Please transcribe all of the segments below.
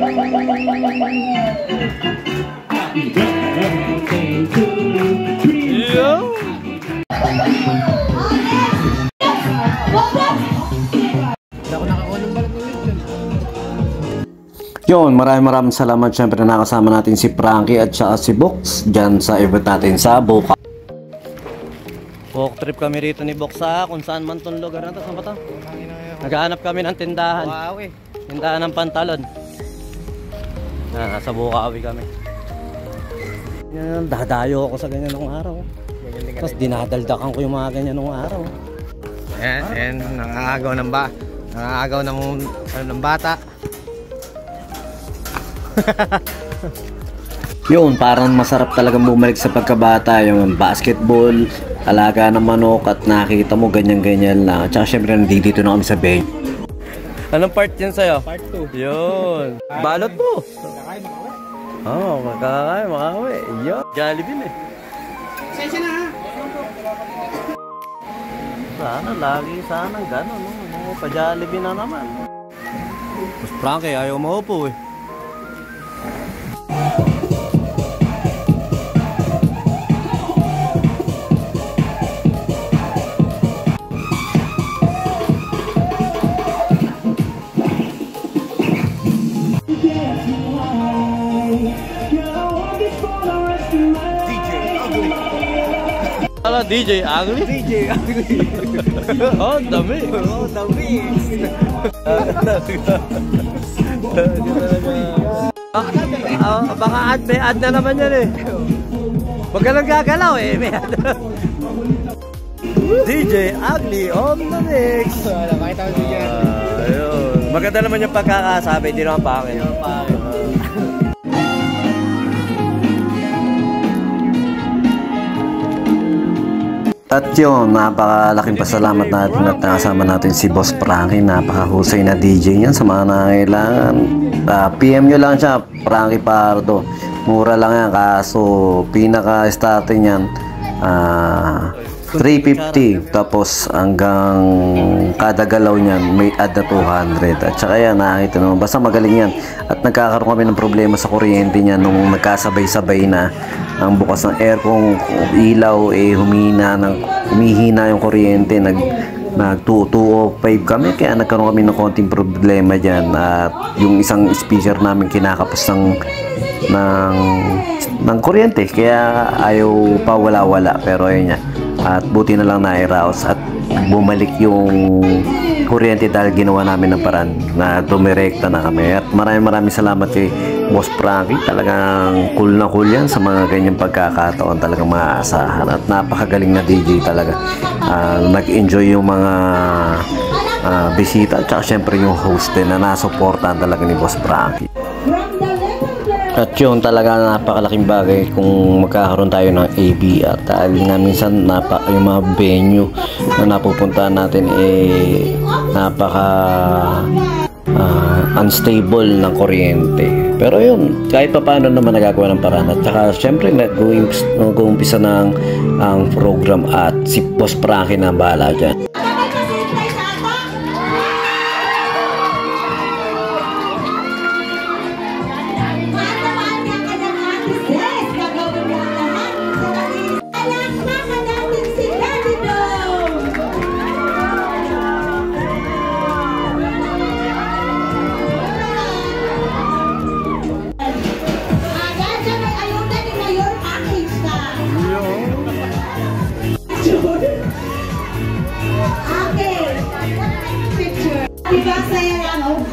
Yun, maraming salamat. Syempre nakasama natin si Frankie at saka si Box dyan sa event natin sa Buka. Walk trip kami rito ni Box sa kung saan man itong lugar na ito. Saan ba ito? Naghahanap kami ng tindahan. Tindahan ng pantalon. Nasa Bukawi kami. Yan, dadayo ako sa ganyan ng araw. Tapos dinadaldakan ko yung mga ganyan ng araw. Ayan, nangagaw ng bata. Yun, parang masarap talagang bumalik sa pagkabata. Yung basketball, alaga ng manok, at nakita mo ganyan-ganyan lang. At saka syempre nandito na kami sa bench. Anong part yan sa'yo? Part 2. Yun. Balot mo. Oo, makakain. Yun. Jollibee eh. Sensya na ha. Sana gano'n. Pa-Jollibee na naman. Mas Frankie, ayaw maupo eh. DJ Ugly? DJ Ugly. Oh, dami. Oh, dami. Baka may ad na naman yan eh. Huwag ka lang gagalaw eh. May ad. DJ Ugly on the mix. Nakita ko DJ Ugly. Maganda naman yung pagkakasabi. Hindi naman pangit. At yun, napakalaking pasalamat natin at nakasama natin si Boss Frankie. Napakahusay na DJ niyan sa mga nangailangan. PM nyo lang siya, Frankie Pardo. Mura lang yan, kaso pinaka-starting yan 350. Tapos hanggang kada galaw niyan may add na 200. At saka yan, nakakita naman, basta magaling yan. At nagkakaroon kami ng problema sa kuryente niya nung nagkasabay-sabay na ang bukas ng aircon, ilaw humihina yung kuryente, nag 205 kami, kaya nagkaroon kami ng konting problema dyan. At yung isang speaker namin kinakapos ng kuryente, kaya ayaw pa wala, pero ayun niya. At buti na lang nairaos at bumalik yung kuryente dahil ginawa namin ng paraan na dumirekta na kami. At maraming salamat kay Boss Frankie. Talagang cool na cool yan sa mga ganyang pagkakataon. Talagang maaasahan at napakagaling na DJ talaga. Nag-enjoy yung mga bisita at saka syempre yung host din na nasuportahan talaga ni Boss Frankie. At yun talaga napakalaking bagay kung magkakaroon tayo ng ABR dahil nga minsan yung mga venue na napupuntahan natin napaka unstable ng kuryente. Pero yun, kahit pa paano naman nagagawa ng paraan. At saka syempre nag-uumpisa ng ang program at si Boss Frankie na bahala dyan.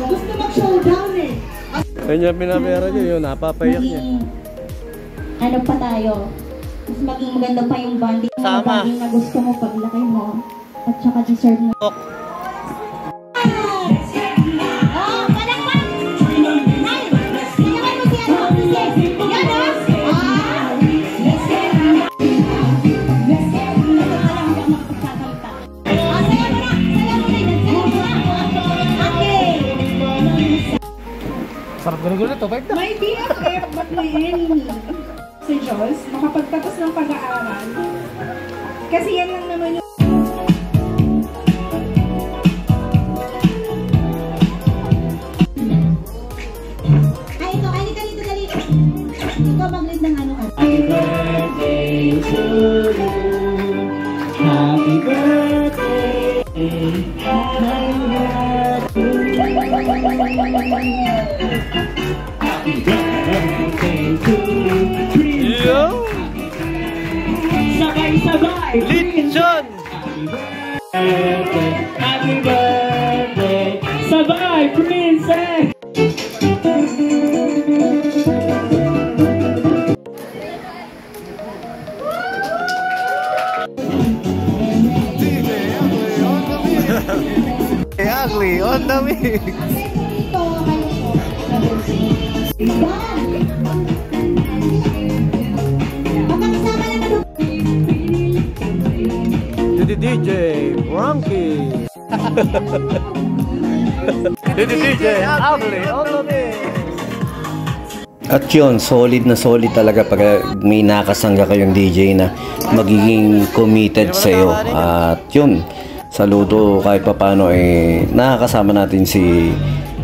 Gusto mag-showdown eh. Kanya pinapera nyo yun, napapayak niya. Ano pa tayo? Mas maging maganda pa yung bonding. Sama. Na gusto mo paglaki mo. At saka deserve mo. Sarap gulo-gulo ito, bike na. May BFF but may enemy. Si Joyce, makapagtapos ng pag-aaral. Kasi yan lang naman yung Yo! Sabay-sabay! Lechon! Happy birthday! Sabay, princess! Ugly on the mix! DJ Frankie! DJ Ugly on the mix! At yun, solid na solid talaga pag may nakasangga kayong DJ na magiging committed sa'yo. At yun, saludo kahit papano nakakasama natin si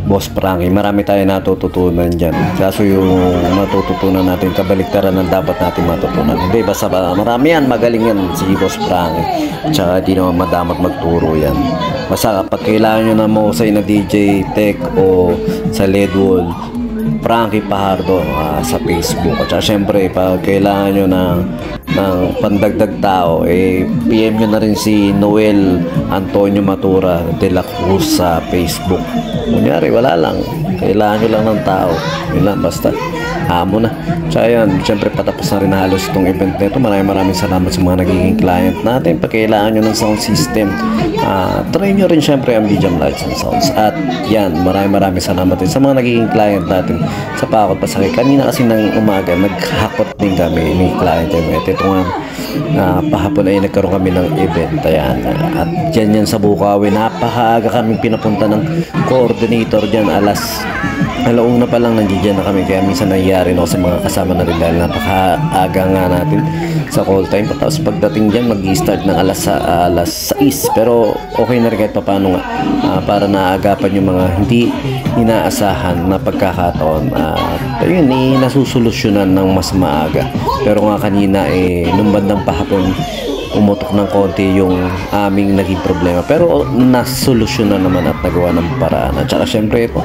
Boss Frankie. Marami tayo natututunan dyan. Kaso yung matututunan natin, kabaliktaran ng dapat natin matutunan. Hindi, basta marami yan, magaling yan si Boss Frankie. Tsaka di naman madamot magturo yan. Basta kapag kailangan nyo na mahusay na DJ Tech o sa LED Wall, Frankie Pajardo sa Facebook. At saka syempre, pag kailangan nyo ng pandagdag tao, PM nyo na rin si Noel Antonio Matura de la Cruz sa Facebook. Kunyari, wala lang. Kailangan nyo lang ng tao. Yun lang, basta amo na. Tsaka yan, syempre patapos na rin halos itong event na ito. Maraming salamat sa mga nagiging client natin. Pag kailangan nyo ng sound system, try nyo rin syempre ang BJam Lights and Sounds. At yan, maraming salamat din sa mga nagiging client natin sa Pakot Pasakay. Kanina kasi ng umaga, naghakot din kami ni client yun. Ito nga, pahapon ay nagkaroon kami ng event. Ayan, at yan sa Bukawi, napakaaga kami pinapunta ng coordinator dyan. Alauna pa lang nandiyan na kami, kaya minsan nangyayari na sa mga kasama na rin dahil napakaaga nga natin sa call time. Tapos pagdating dyan, mag-i-start ng alas 6, pero okay na rin kahit paano nga, para naagapan yung mga hindi inaasahan na pagkakataon. Ayun, nasusolusyonan ng mas maaga. Pero nga kanina, nung bandang pahapon, umutok ng konti yung aming naging problema, pero nasolusyonan naman at nagawa ng paraan. At saka syempre ito,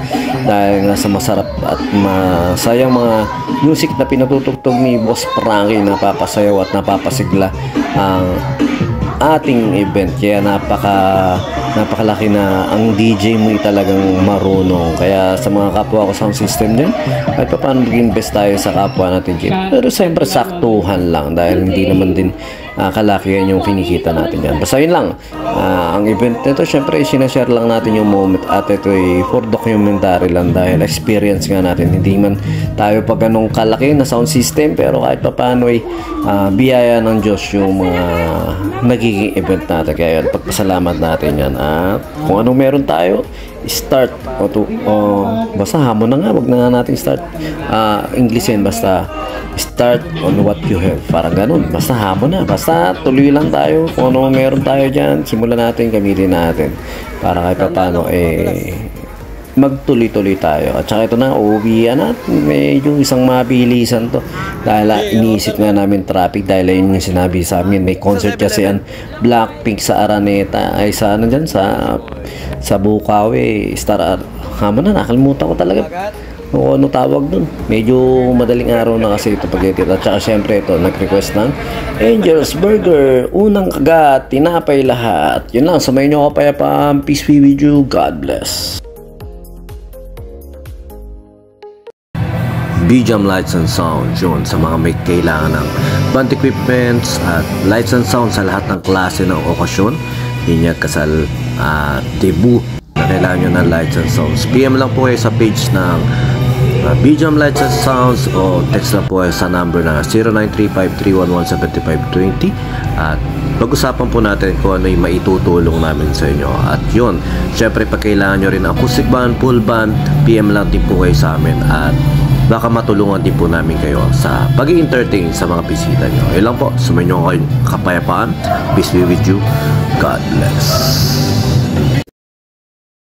dahil nga sa masarap at masayang mga music na pinatutugtog ni Boss Frankie, napapasayaw at napapasigla ang ating event. Kaya napakalaki na ang DJ mo talagang marunong. Kaya sa mga kapwa ko sound system din, kahit pa paano mag-invest tayo sa kapwa natin dyan. Pero siyempre saktuhan lang dahil hindi naman din kalakihan yung kinikita natin yan. Basta yun lang, ang event nito syempre sinashare lang natin yung moment at ito for documentary lang dahil experience nga natin. Hindi man tayo pa ganong kalaki na sound system, pero kahit pa paano biyaya ng Diyos yung mga nagiging event natin. Kaya yun, pagpasalamat natin yan. At kung anong meron tayo, start basta hamon na nga, wag na nga natin start English yan, basta start on what you have, parang ganun. Basta hamon na, basta tuloy lang tayo. Kung ano meron tayo dyan, simulan natin, gamitin natin para kahit pa paano magtuloy-tuloy tayo. At saka ito na, uwian natin. Medyo isang mabilisan to dahil iniisip nga namin traffic dahil yun yung sinabi sa amin. May concert kasi yan Blackpink sa Araneta ay sa ano dyan, sa Bukawi hamon na, nakalimutan ko talaga o ano tawag dun. Medyo madaling araw na kasi ito pag-edit. At saka syempre ito, nag-request ng Angel's Burger, unang kagat, tinapay lahat. Yun lang, samayin nyo ako payapaan. Peace be with you, God bless. BJam Lights and Sounds, yun sa mga may kailangan ng band equipments at lights and sound sa lahat ng klase ng okasyon, binyag, kasal, debut na kailangan nyo ng lights and sounds. PM lang po kayo sa page ng BJam Lights and Sounds o text lang po kayo sa number na 0935-311-7520 at pag-usapan po natin kung ano yung maitutulong namin sa inyo. At yun, syempre pag kailangan nyo rin acoustic band, full band, PM lang din po kayo sa amin at baka matulungan din po namin kayo sa pag-i-entertain sa mga bisita nyo. Yun lang po, sumayin nyo kayong kapayapaan. Peace be with you. God bless.